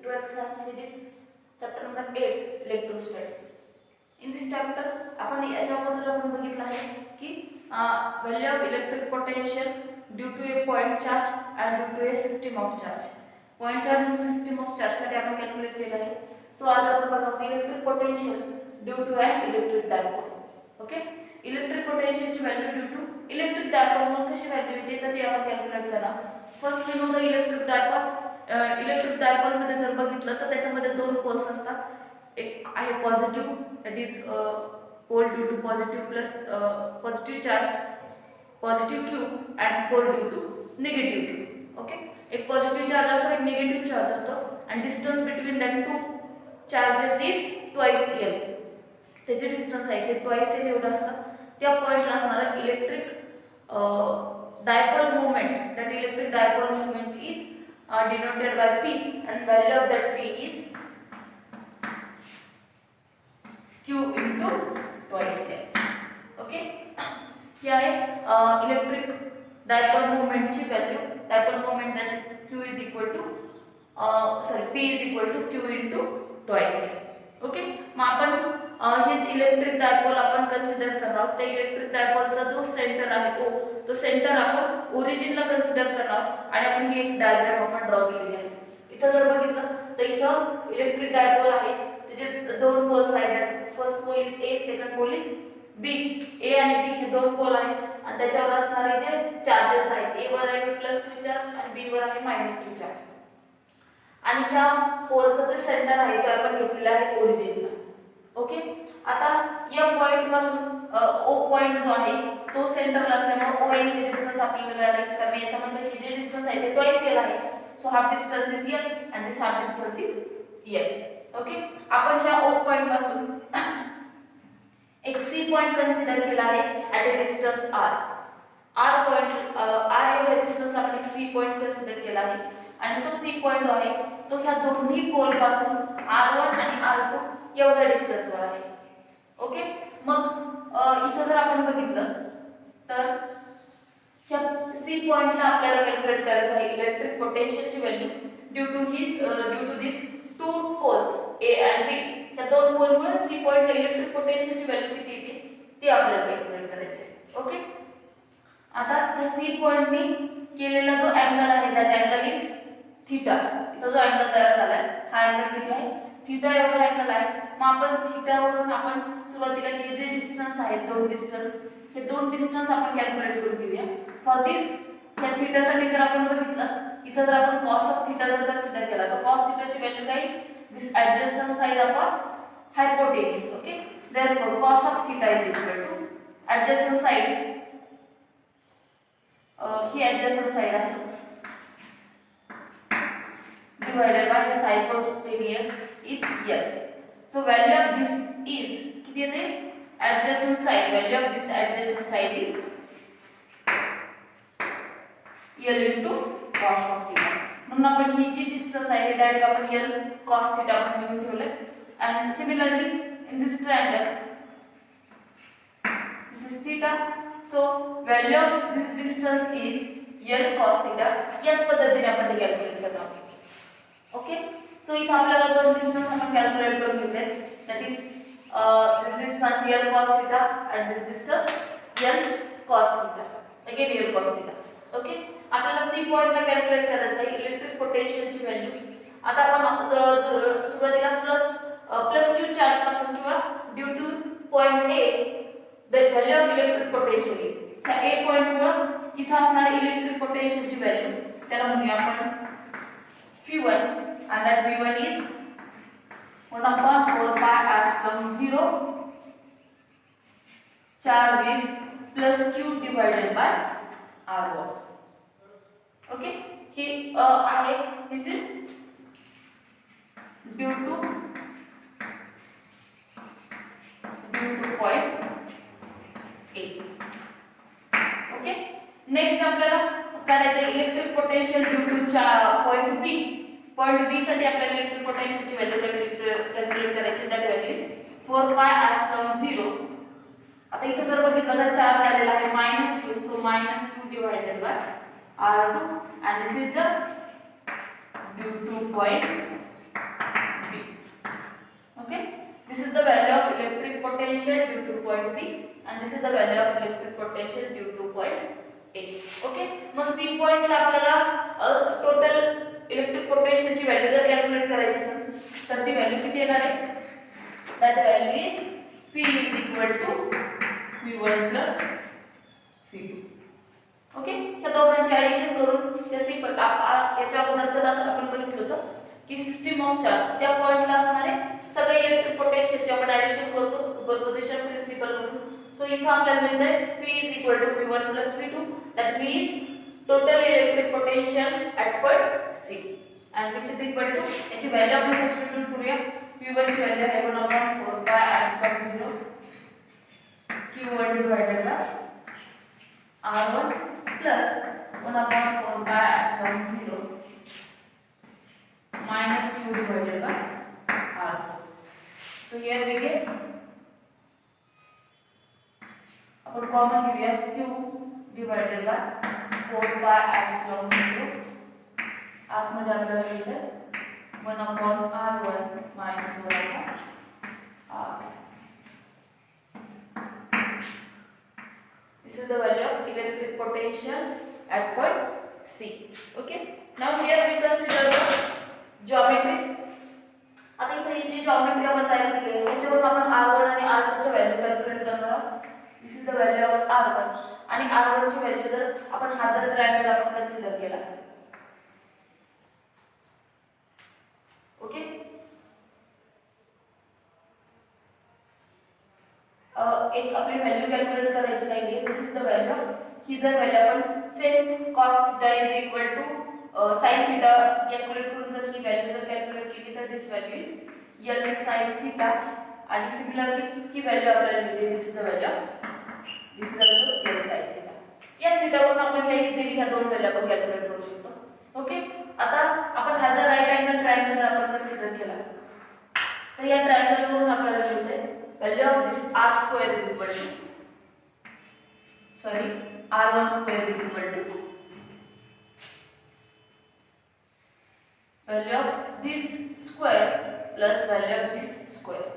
12th Science Physics chapter number 8 electrostatic. In this chapter आपण याच्याबद्दल आपण बघितलं आहे की value of electric potential due to a point charge and due to a system of charge. Point charge and system of charge साठी आपण calculate केलं आहे. सो आज आपण बघणार electric potential due to an electric dipole. Okay, electric पोटेन्शियलची value due to electric dipole मग कशी व्हॅल्यू येते तर ती आपण कॅल्क्युलेट करणार. First we know the electric dipole. Electric dipole मध्ये जर बघितलं तर त्याच्यामध्ये दोन पोल्स असतात. एक आहे positive, that is pole due to positive plus positive charge, positive Q, and pole due to negative Q. Okay, एक पॉझिटिव्ह चार्ज असतो, एक निगेटिव्ह चार्ज असतो, and distance between that two charges is twice L. त्याचे distance आहे ते twice L एवढं असतं. त्या पॉइंटला असणारा electric dipole moment, that electric dipole moment is denoted by P, and value of that P is Q into twice L. Okay, here आहे electric dipole moment ची value. Dipole moment that Q is equal to P is equal to Q into twice L. Okay, मग आपण हेच electric dipole आपण consider करणार आहोत. त्या electric डायपोलचा जो सेंटर आहे O, तो सेंटर आपण ओरिजिनला कन्सिडर करणार आहोत आणि आपण ही एक डायग्राम आपण ड्रॉ केलेली आहे. इथं जर बघितलं तर इथं इलेक्ट्रिक डायपोल आहे, त्याचे दोन पोल्स आहेत. First pole is A, second pole is B. A आणि B हे दोन पोल आहेत आणि त्याच्यावर असणारे जे चार्जेस आहेत, A वर आहे +q चार्ज आणि B वर आहे -q चार्ज. आणि ह्या पोलचं जे सेंटर आहे ते आपण घेतलेलं आहे ओरिजिनला. ओके, आता या पॉइंट पासून O पॉइंट जो आहे तो सेंटरला असल्यामुळे O हे डिस्टन्स आपल्याला मिळाले. कारण याच्यामध्ये हे जे डिस्टन्स आहे ते ट्वाइस L आहे. So half distance is L and this half distance is L. Okay, आपण ह्या O पॉइंट पासून एक C पॉइंट कन्सिडर केला आहे at a distance R. R point R एवढ्या डिस्टन्सला आपण एक C पॉइंट कन्सिडर केला आहे आणि तो C पॉइंट जो आहे तो ह्या दोन्ही पोल पासून R1 आणि R2 एवढ्या डिस्टन्सवर आहे. ओके, मग इथं जर आपण बघितलं तर ह्या C पॉइंटला आपल्याला कॅल्क्युलेट करायचं आहे इलेक्ट्रिक पोटेन्शियलची value due to this two poles A and B. या दोन पोलमुळे C पॉइंटला इलेक्ट्रिक पोटेन्शियलची व्हॅल्यू किती येते ते आपल्याला कॅल्क्युलेट करायचे आहे. ओके, आता त्या C पॉइंटनी केलेला जो अँगल आहे दॅट अँगल इज थीटा. इथं जो अँगल तयार झालाय हा अँगल किती आहे, थीटा एवढा अँगल आहे. मग आपण थीटा वरून आपण सुरुवातीला हे जे डिस्टन्स आहेत दोन डिस्टन्स, हे दोन डिस्टन्स आपण कॅल्क्युलेट करून घेऊया. फॉर दिस या थीटासाठी जर आपण बघितलं इथं जर आपण cos ऑफ थीटा जर कन्सिडर केला तर cos थीटाची व्हॅल्यू काय, this adjacent side upon hypotenuse. Okay, therefore cos of theta is equal to adjacent side, ही ॲडजस्टंट साइड आहे divided by this hypotenuse is L. So value of this is किती येते, adjacent side, value of this adjacent side is L into cos of theta. म्हणून आपण ही जी distance आहे direct आपण L cos theta आपण लिहून ठेवले. and similarly in this triangle this is theta, so value of this distance is L cos theta. याच पद्धतीने आपण ते कॅल्क्युलेट करणार आहोत. ओके, सो इथे आपल्याला दोन डिस्टन्स आपण कॅल्क्युलेट करून घेतले. That is this distance L cos theta and this distance L cos theta, again L cos theta. Okay, आपल्याला C पॉइंटला कॅल्क्युलेट करायचं आहे इलेक्ट्रिक पोटेन्शियलची व्हॅल्यू. आता आपण सुरुवातीला प्लस q चार्ज पासून किंवा due two point A the value of electric potential is, ह्या A पॉइंट मुळे इथे असणारी इलेक्ट्रिक पोटेन्शियलची व्हॅल्यू त्याला म्हणूया आपण V1, and that V1 is 1/4 pi epsilon 0 charge is plus Q divided by R1. Okay, he आहे this is due to point A. Okay, next आपल्याला काढायचं electric potential due two point B. Point B साठी आपल्याला electric पोटेन्शियलची value calculate करायची. That value is 4 pi epsilon 0. आता इथे जर बघितलं तर चार्ज आलेला आहे -q, so -q divided by R2 and this is the due to point This is the value of electric potential due to point B and this is the value of electric potential due to point A. Okay, मग C point ला आपल्याला total electric potential ची value जर calculate करायची असेल तर ती value किती येणार आहे? That value is P is equal to V1 plus V2. Okay, या दोघांची ऍडिशन करून ते C याच्या अगोदरच्या तासात आपण बघितलं होतं की सिस्टम ऑफ चार्ज त्या पॉइंटला असणारे सगळे इलेक्ट्रिक पोटेन्शियलचे आपण ऍडिशन करतो सुपरपोजिशन प्रिन्सिपल वरून. सो इथे आपल्याला मिळते P is equal to V1 plus V2. That means total electric potential at point C and which is equal to याची व्हॅल्यू आपण सबस्टिट्यूट करूया. V1 ची व्हॅल्यू आहे 1/4 pi r/0 Q1 divided by R1 plus 1/4 pi r/0 minus Q divided by R2. So here we get आपण common घेऊया Q divided by 4 pi r/0 आतमध्ये आपल्याला मिळते 1/R1 minus 1/R. This is the value of electric potential at point C. Okay. Now here we consider the geometry. आता इथे जी geometry आपण तयार केली आहे याच्यावरून आपण R1 आणि R2 ची व्हॅल्यू कॅल्क्युलेट करणार आहोत. This is the value of R1 आणि R1 ची व्हॅल्यू जर आपण हा जर ट्रायंगल आपण कन्सिडर केला. ओके, एक आपली व्हॅल्यू कॅल्क्युलेट करायची राहिली. This is the value. ही जर व्हॅल्यू आपण same cos θ is equal to sin θ calculate करून जर ही व्हॅल्यू जर कॅल्क्युलेट केली तर this value is L sin θ आणि सिमिलरली ही व्हॅल्यू आपल्याला मिळते. This is the value this is also L sin θ. या थीटावरून आपण ह्या इझिली ह्या दोन व्हॅल्यू आपण कॅल्क्युलेट करू शकतो. ओके, आता आपण हा जर राईट अँगल ट्रायंगल जर आपण कन्सिडर केला तर या ट्रायंगल वरून आपल्याला मिळते value of this r square is equal to r1 square is equal to value of this square plus value of this square.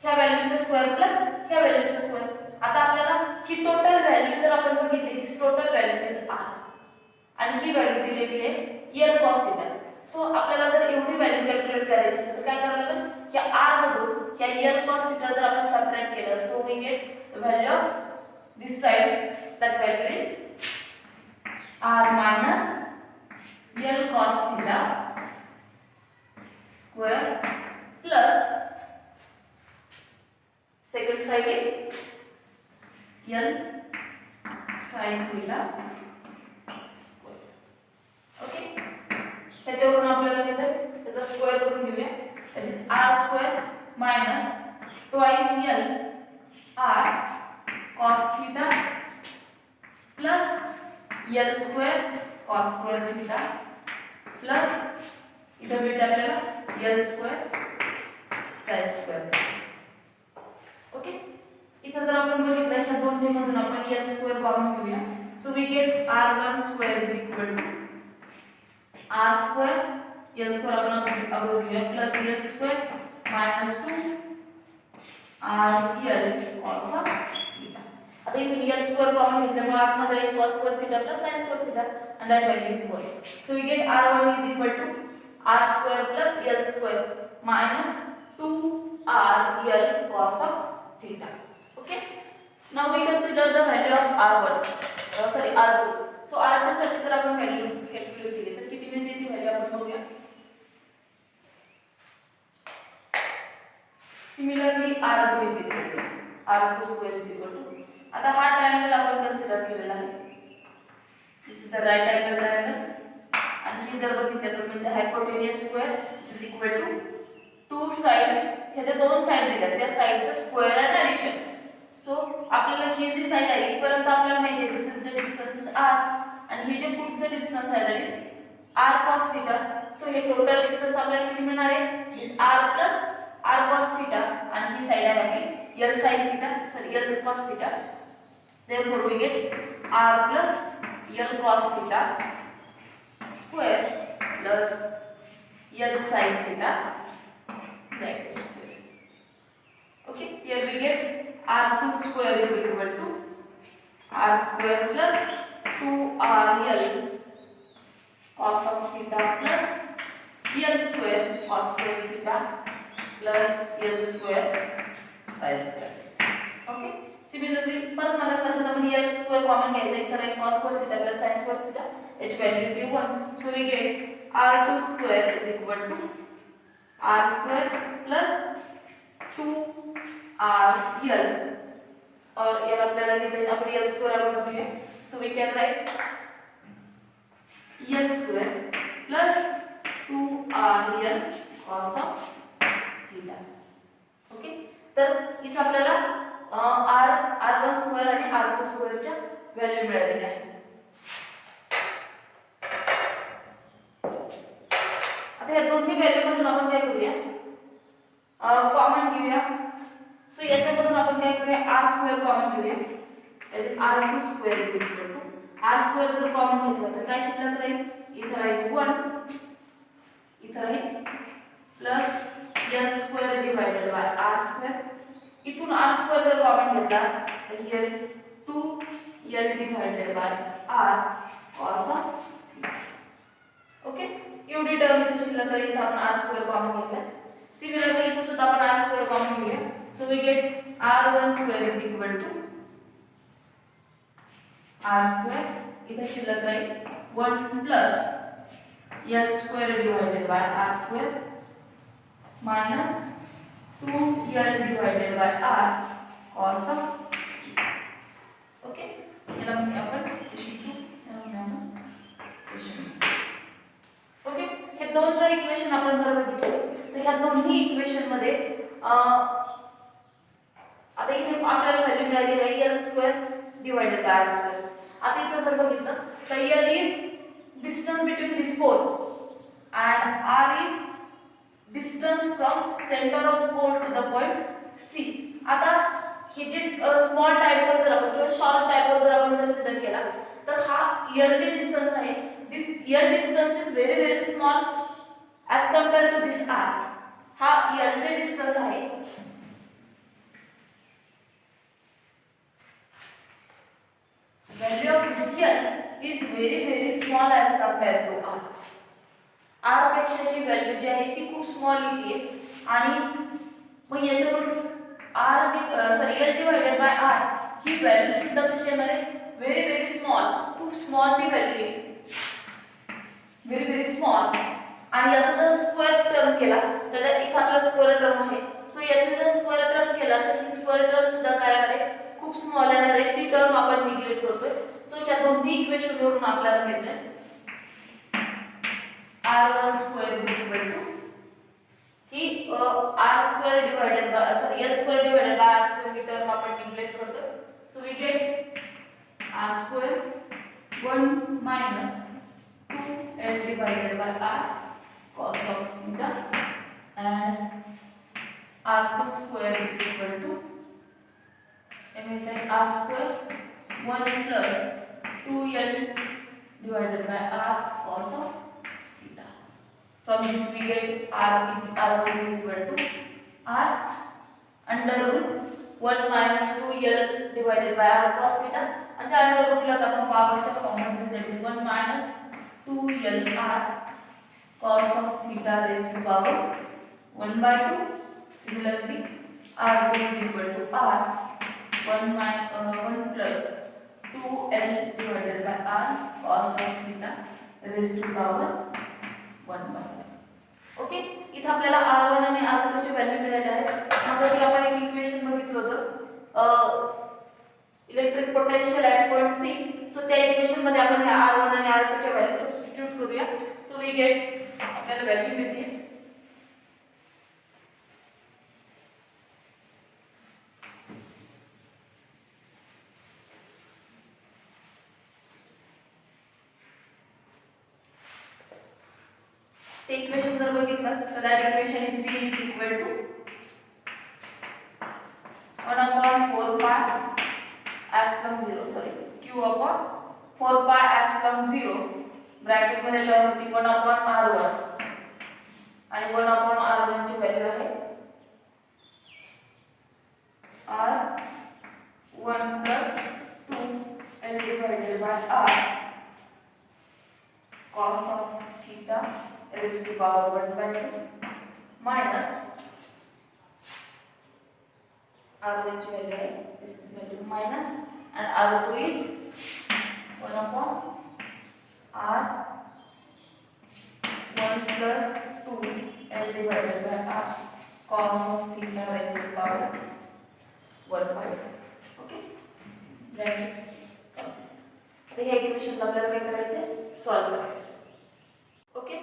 ह्या व्हॅल्यूचा स्क्वेअर प्लस ह्या व्हॅल्यूचा स्क्वेअर. आता आपल्याला ही टोटल व्हॅल्यू जर आपण बघितली दिस टोटल व्हॅल्यू इज r आणि ही value दिलेली आहे L cos θ. सो आपल्याला जर एवढी व्हॅल्यू कॅल्क्युलेट करायची असेल तर काय करावं लागेल? या r मधून या L cos θ जर आपण सबट्रॅक्ट केलं so we get the value of this side. That value is r minus L cos θ square plus second side is L sin θ square. Okay, त्याच्यावरून आपल्याला मिळतं त्याचा स्क्वेअर करून घेऊया. that is r square minus twice L r cos θ plus L square cos square θ plus इधर मिळतं आपल्याला L square sin square. Okay, इथं जर आपण बघितलं ह्या दोन्ही मधून आपण L square कॉमन घेऊया. So we get r1 square is equal to r square L square आपण अगोदर घेऊया plus L square minus 2 r L cos θ. आता इथून L square कॉमन घेतल्यामुळे आतमध्ये एक cos square θ plus sin square θ and that value is 1. So we get r1 is equal to r square plus L square minus 2 r L cos of θ. Okay, now we consider the value of r1 r2. So r2 साठी जर आपण value calculate केली तर किती मिळते ती value आपण बघूया. Similarly r2 is equal to r2 square is equal to. आता हा ट्रायंगल आपण कन्सिडर केलेला आहे. This is the right angle triangle आणि ही जर बघितलं तर म्हणजे hypotenuse square which is equal to two side ह्याच्या दोन साइड दिल्या त्या साइडचा स्क्वेअर अँड ॲडिशन. सो आपल्याला ही जी साइड आहे इथपर्यंत आपल्याला माहिती आहे this is the distance is r आणि हे जे पुढचं डिस्टन्स आहे that is r cos θ. So हे टोटल डिस्टन्स आपल्याला किती मिळणार आहे दिस r plus r cos θ आणि ही साइड आहे आपली L sin θ L cos θ. Therefore we get r plus L cos θ square plus L sin θ that square. Okay, here we get r2 square is equal to r square plus 2rl cos of theta plus l square cos square theta plus l square sin square. Okay, similarly परत मला सांगितलं आपण l square common घ्यायचा, इथे राहील cos square theta plus sin square theta, याची value येते 1. So we get r2 square is equal to r square plus 2rl, और याला आपल्याला लिहिता आपण l square अगोदर घेऊया. So we can write l square plus 2rl cos of theta. Okay, तर इथे आपल्याला r1 स्क्वेअर आणि r2 स्क्वेअरच्या व्हॅल्यू मिळालेल्या आहेत. आता या दोन्ही व्हॅल्यू मधून आपण काय करूया, कॉमन घेऊया. सो याच्यामधून आपण काय करूया, r स्क्वेअर कॉमन घेऊया. That is r2 square is equal to r square जर कॉमन घेतलं तर काय शिल्लक राहील, इथे राहील 1, इथे राहील plus l square divided by r square. इथून r स्क्वेअर जर कॉमन घेतला तर here 2l divided by r cos of theta. Okay, एवढी टर्म इथे शिल्लक राहील. इथे आपण r स्क्वेअर कॉमन घेतला. सिमिलरली इथे सुद्धा आपण r स्क्वेअर कॉमन घेऊया. So we get r1 square is equal to r square, इथे शिल्लक राहील 1 plus l square divided by r square minus 2l divided by r cos of theta. Okay, याला म्हणजे आपण ओके, हे दोन जर इक्वेशन आपण जर बघितले तर ह्या दोन्ही इक्वेशन मध्ये आता इथे आपल्याला व्हॅल्यू मिळाली आहे l square divided by r square. आता इथे जर बघितलं तर l is distance between this pole and r is distance from center of pole to the point C. आता हे जे स्मॉल डायपोल जर आपण किंवा शॉर्ट डायपोल जर आपण कन्सिडर केला तर हा l जे डिस्टन्स आहे, this l distance is very very small as compare to this r. हा l जे डिस्टन्स आहे value of this l is very very small as compare to r. r पेक्षा ही व्हॅल्यू जी आहे ती खूप स्मॉल येते आणि मग याच्याकडून l divided by r he value सुद्धा कशी येणार आहे, व्हेरी व्हेरी स्मॉल, खूप स्मॉल ती व्हॅल्यू आहे, व्हेरी व्हेरी स्मॉल. आणि याचा जर स्क्वेअर टर्म केला तर इथे आपला स्क्वेअर टर्म आहे. सो याचा जर स्क्वेअर टर्म केला तर ही स्क्वेअर टर्म सुद्धा काय येणार आहे, खूप स्मॉल येणार आहे. ती टर्म आपण निग्लेक्ट करतोय. सो या दोन्ही इक्वेशन वरून आपल्याला मिळते r1 square is equal to he r square divided by l square divided by r square की टर्म आपण निग्लेक्ट करतो. So we get r square 1 minus 2l divided by r cos of theta and r2 square is equal to r square 1 plus 2l divided by r cos of. From this we get r1 is equal to r under root 1 minus 2l divided by r cos theta, and the under root लाच आपण पावरच्या form मध्ये that is 1 minus 2l r cos of theta raised to power 1/2. Similarly r2 is equal to r 1 plus 2l divided by r cos of theta raised to power 1/2. Okay, इथे आपल्याला r1 आणि r2 ची value मिळाली आहे. मग अशी आपण एक इक्वेशन बघितलं होतं electric potential at point C. सो त्या इक्वेशन मध्ये आपण ह्या r1 आणि r2 च्या व्हॅल्यू सबस्टिट्यूट करूया. सो वी गेट आपल्याला व्हॅल्यू मिळते ते इक्वेशन जर बघितलं तर that equation is v is equal to 1/4 pi epsilon 0 sorry q upon 4 pi epsilon 0 bracket मध्ये टर्म होती 1/r1 आणि 1/r1 ची व्हॅल्यू आहे raised to power 1 by 2 minus R1 ची value आहे, this is value minus and R2 is 1 upon R 1 plus 2 L divided by R cos of theta raised to power 1 by 2. Okay, bracket. आता हे equation आपल्याला काय करायचं, solve करायचं. Okay,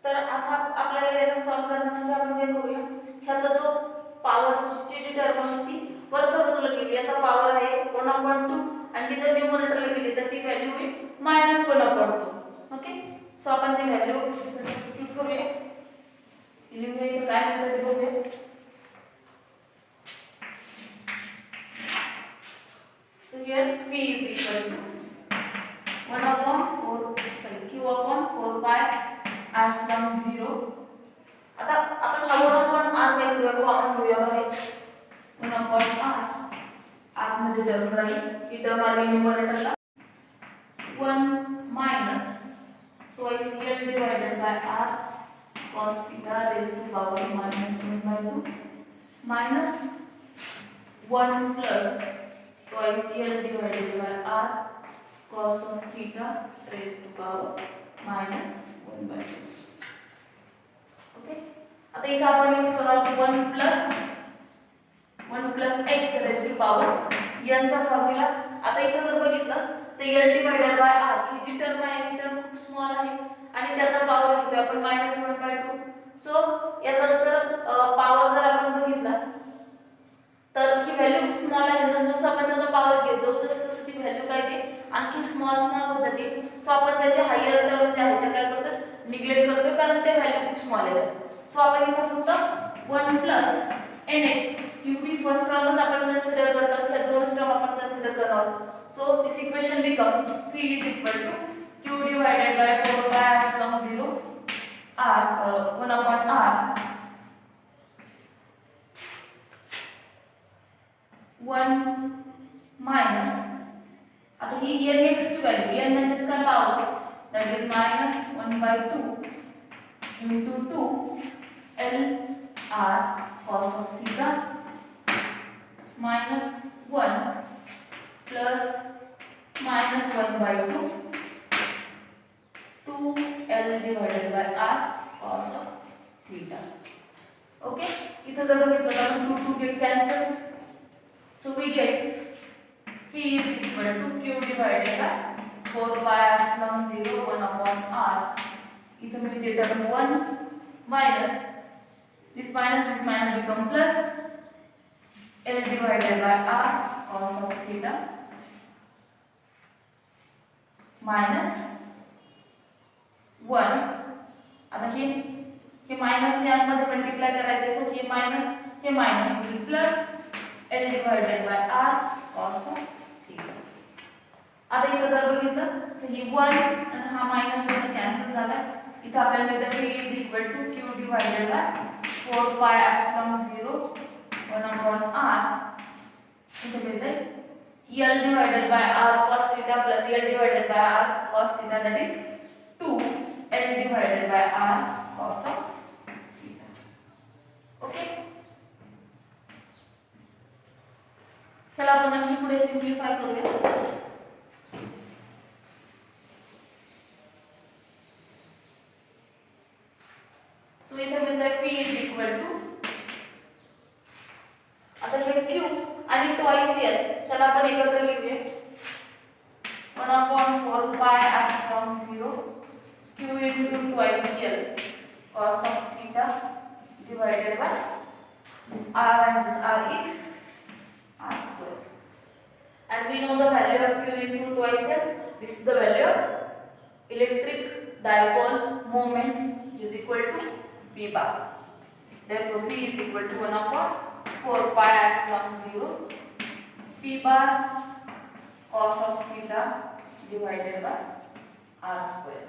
तर आता आपल्याला याला सॉल्व करण्यासाठी आपण काय करूया, ह्याचा जो पॉवरची जी टर्म आहे ती वरच्या बाजूला गेली, याचा पॉवर आहे 1/2 आणि ही जर न्यूमरेटरला गेली तर ती व्हॅल्यू होईल -1/2. ओके, सो आपण ती व्हॅल्यू सबस्टिट्यूट करूया, लिहूया, इथे काय मिळतं ते बघूया. So here P is equal to 1 upon 4 Q upon 4 pi epsilon 0. आता आपण हा 1 upon r काय करूया, कॉमन घेऊया बाहेर. 1 upon r आतमध्ये टर्म राहील, ही टर्म आली न्यूमरेटरला 1 minus twice L divided by r cos theta raised to power -1/2 minus 1 plus twice L divided by r cos of theta raised to power -1/2. Okay, आता इथे आपण यूज करणार 1 plus x raised to power n चा formula. आता इथे जर बघितलं तर L divided by r ही जी टर्म आहे ही टर्म खूप स्मॉल आहे आणि त्याचा पॉवर घेतोय आपण -1/2. सो याचा जर पॉवर जर आपण बघितला तर ही व्हॅल्यू खूप स्मॉल आहे, जसं आपण त्याचा पॉवर घेतो तसं ती व्हॅल्यू काय ते आणखी स्मॉल होत जाते. सो आपण त्याचे हायर टर्म जे आहे ते काय करतो, निग्लेक्ट करतो, कारण ते व्हॅल्यू खूप स्मॉल आहेत. सो आपण इथे फक्त 1 plus nx एवढी फर्स्ट टर्मच आपण कन्सिडर करतो, ह्या दोन टर्म आपण कन्सिडर करणार आहोत. So this equation become p is equal to q divided by 4 pi epsilon 0 r 1 upon r 1 minus, आता ही nx ची व्हॅल्यू, n म्हणजे काय power, that is -1/2 into 2 L r cos of theta -1 plus -1/2 2 L divided by r cos of theta. Okay, इथे जर बघितलं तर आपण 2 get cancel, so we get p is equal to q divided by 4 pi epsilon 0 1 upon r. इथे मी लिहिते term 1 minus this minus become plus L divided by r cos of theta minus 1. आता हे minus ने आतमध्ये multiply करायचे, so हे minus होईल plus L divided by r cos of theta. आता इथे जर बघितलं तर ही 1 आणि हा -1 कॅन्सल झाला. इथे आपल्याला मिळतं p is equal to q divided by 4 pi epsilon 0 1 upon r. इथे मिळतं L divided by r cos theta plus L divided by r cos theta, that is 2 L divided by r cos of theta. Okay, चला आपण आणखी पुढे सिंपलीफाय करूया. So इथे मिळतं p is equal to, आता हे q आणि ट्वाइस l त्याला आपण एकत्र लिहूया 1 upon 4 pi epsilon 0 q into twice l cos of theta divided by this r and this r is r square. And we know the value of q into twice l. This is the value of electric dipole moment, which is equal to p bar. Therefore p is equal to 1 upon 4 pi epsilon 0 p bar cos of theta divided by r square.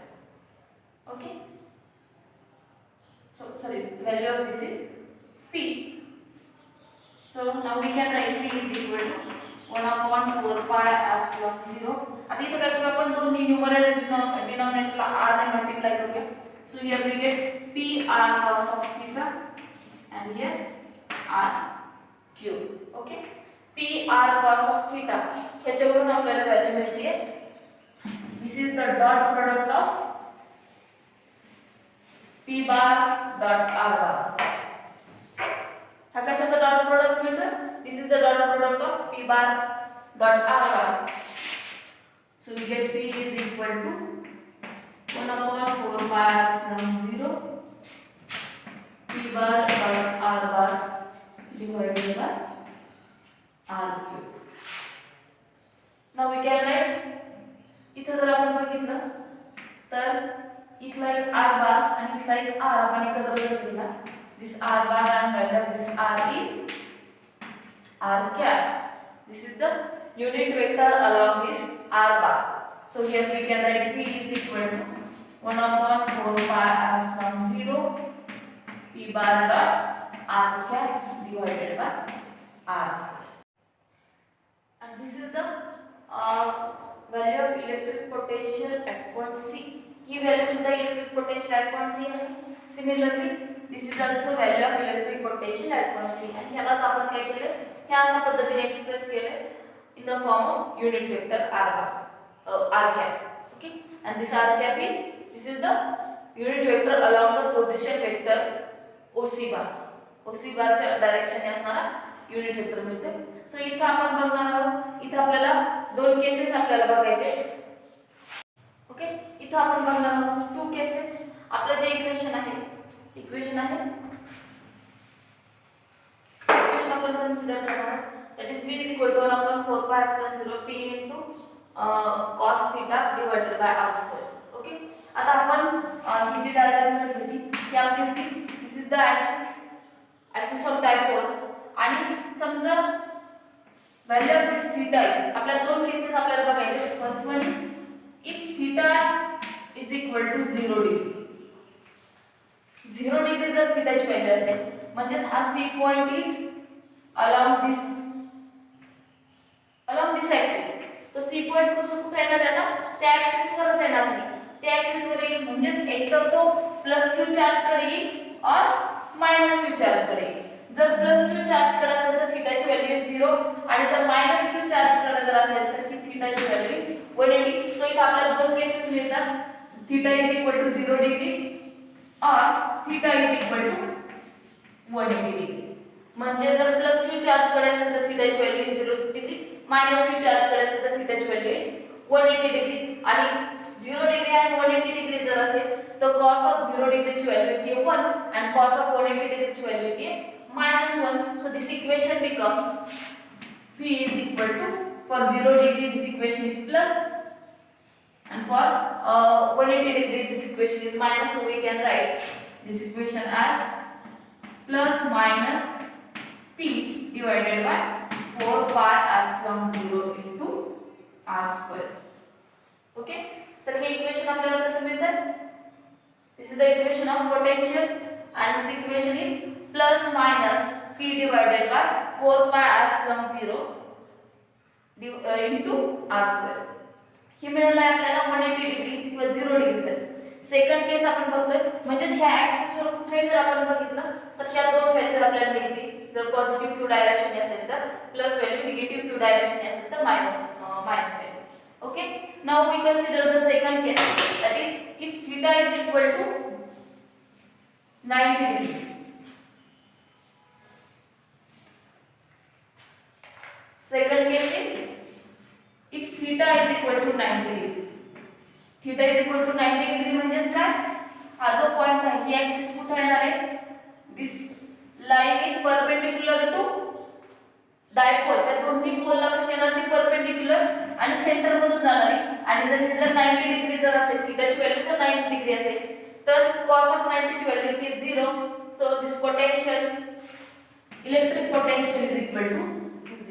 Okay, so sorry, the value of this is p. So now we can write p is equal to 1 upon 4 pi epsilon 0. आता इथे काय करू, आपण दोन्ही numerator डिनॉमिनेटरला r ने multiply करूया. So here we get P r cos of theta and here r cube. Okay, P r cos of theta ह्याच्यावरून आपल्याला व्हॅल्यू मिळते. This is the dot product of P bar dot r bar. हा कशाचा dot product मिळतं? This is the dot product of P bar dot r bar. So we get P is equal to 1 upon 4 pi epsilon 0 P bar dot r bar divided by r cube. Now we can write, इथे जर आपण बघितलं तर इथला एक r bar आणि इथला एक r आपण एकत्र घेतला. This r bar and value of this r is r cap. This is the unit vector along this r bar. So here we can write P is equal to 1 upon 4 pi epsilon 0 P bar dot r cap divided by r square. And this is the value of electric potential at point C. He value सुद्धा electric potential at point C आहे. Similarly, this is also value of electric potential at point C. आणि ह्यालाच आपण काय केलं? हे अशा पद्धतीने एक्सप्रेस केले in the form of unit vector r bar, r cap. Okay, and this r cap this is the unit vector along the position vector OC bar. OC bar च्या डायरेक्शन असणारा युनिट वेक्टर मिळते. So इथे आपण बघणार आहोत, इथे आपल्याला दोन केसेस आपल्याला बघायचे. ओके, इथे आपण बघणार आहोत टू केसेस. आपलं जे इक्वेशन आहे आपण कन्सिडर करणार, that is v is equal to 1 upon 4 pi epsilon 0 p into cos theta divided by r square. Okay, आता आपण ही जी डायग्राम काढली होती ही आपली होती. This is the axis of dipole. आणि समजा value of this theta is, आपल्या दोन केसेस आपल्याला बघायचे. First one is if theta is equal to 0 degree. 0 degree जर थीटाची व्हॅल्यू असेल म्हणजे हा C point is along this axis. तो सी पॉइंट कुठे येणार आहे ना, त्या ऍक्सिस वरच येणार नाही. त्या ऍक्सिस वर येईल म्हणजेच एकतर तो प्लस क्यू चार्ज कडे येईल और मायनस क्यू चार्ज कडे येईल. जर प्लस क्यू चार्ज कडे असेल तर थीटाची व्हॅल्यू 0 आणि जर मायनस क्यू चार्ज कडे जर असेल तर ही थीटाची व्हॅल्यू 180. सो इथे आपल्याला दोन केसेस मिळतात. Theta is equal to 0 degree और theta is equal to 180 degree. म्हणजे जर प्लस क्यू चार्ज कडे असेल तर थीटाची value 0 degree, minus Q charge कडे असेल तर थीटाची व्हॅल्यू 180 डिग्री. आणि 0 डिग्री आणि 180 डिग्री जर असेल तर cos ऑफ 0 डिग्रीची व्हॅल्यू येते 1 आणि cos ऑफ 180 डिग्रीची व्हॅल्यू येते -1. So this equation become p is equal to, for 0 degree this equation is plus and for 180 degree this equation is minus. So we can write this equation as plus minus p divided by 4 pi epsilon 0 into r square. Okay, तर हे equation आपल्याला कसं मिळतं? This is the equation of potential and this equation is plus minus p divided by 4 pi epsilon 0 into r square. हे मिळालं आहे आपल्याला 180 degree किंवा 0 डिग्री साठी. सेकंड केस आपण बघतोय म्हणजे ह्या ऍक्सिस वर कुठेही जर आपण बघितलं तर ह्या दोन व्हॅल्यू आपल्याला मिळतील. जर पॉझिटिव्ह क्यू डायरेक्शन असेल तर plus value, negative Q direction असेल तर minus value. Okay, now we consider the second case, that is if theta is equal to 90 degree. Second case is if theta is equal to 90 degree. Theta is equal to 90 degree म्हणजेच काय? हा जो point आहे ही axis कुठे येणार आहे? This line is perpendicular to dipole. त्या दोन्ही पोलला कशी येणार? ती परपेंडिक्युलर आणि सेंटर मधून जाणार आहे. आणि जर 90 डिग्री जर असेल, थीटाची व्हॅल्यू जर 90 डिग्री असेल तर cos ऑफ 90 ची व्हॅल्यू येते 0. So this potential, electric potential is equal to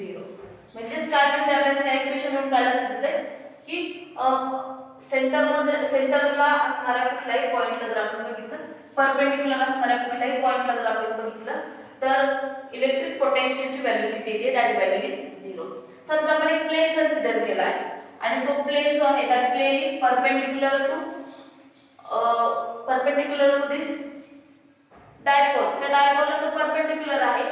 0. म्हणजेच काय म्हणते आपल्याला या इक्वेशन वरून काय लक्षात येते की सेंटरला असणाऱ्या कुठल्याही पॉइंटला जर आपण बघितलं, परपेंडिक्युलर असणाऱ्या कुठल्याही पॉइंटला जर आपण बघितलं तर इलेक्ट्रिक पोटेंशियलची व्हॅल्यू किती येते? That value is 0. समजा आपण एक प्लेन कन्सिडर केलाय आणि तो प्लेन जो आहे that plane is perpendicular to perpendicular to this dipole. ह्या डायपोलला तो परपेंडिक्युलर आहे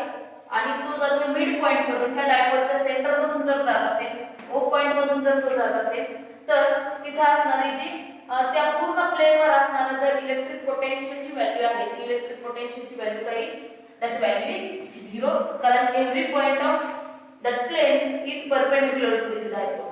आणि तो जर तो मिड पॉइंट मधून ह्या डायपोलच्या सेंटर मधून जर जात असेल, ओ पॉइंट मधून जर तो जात असेल, तर तिथे असणारी जी त्या पूर्ण प्लेनवर असणारा जर इलेक्ट्रिक पोटेन्शियलची व्हॅल्यू आहे, इलेक्ट्रिक पोटेन्शियलची व्हॅल्यू काय, दॅट व्हॅल्यू इज 0, कारण every point of that plane is perpendicular to this dipole.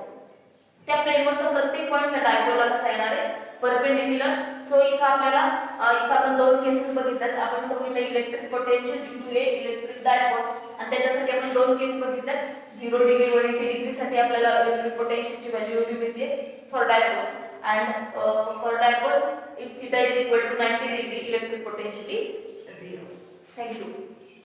त्या प्लेनवरचा प्रत्येक पॉइंट ह्या डायपोलला कसा येणार आहे, परपेंडिक्युलर. सो इथं आपल्याला इथं आपण दोन केसेस बघितल्यात. आपण इथं बघितलं electric potential due to a electric dipole, आणि त्याच्यासाठी आपण दोन केस बघितल्यात. 0 डिग्री व 80 डिग्री साठी आपल्याला इलेक्ट्रिक पोटेन्शियलची व्हॅल्यू एवढी मिळते for dipole, and for dipole if theta is equal to 90 degree electric potential is 0. Thank you.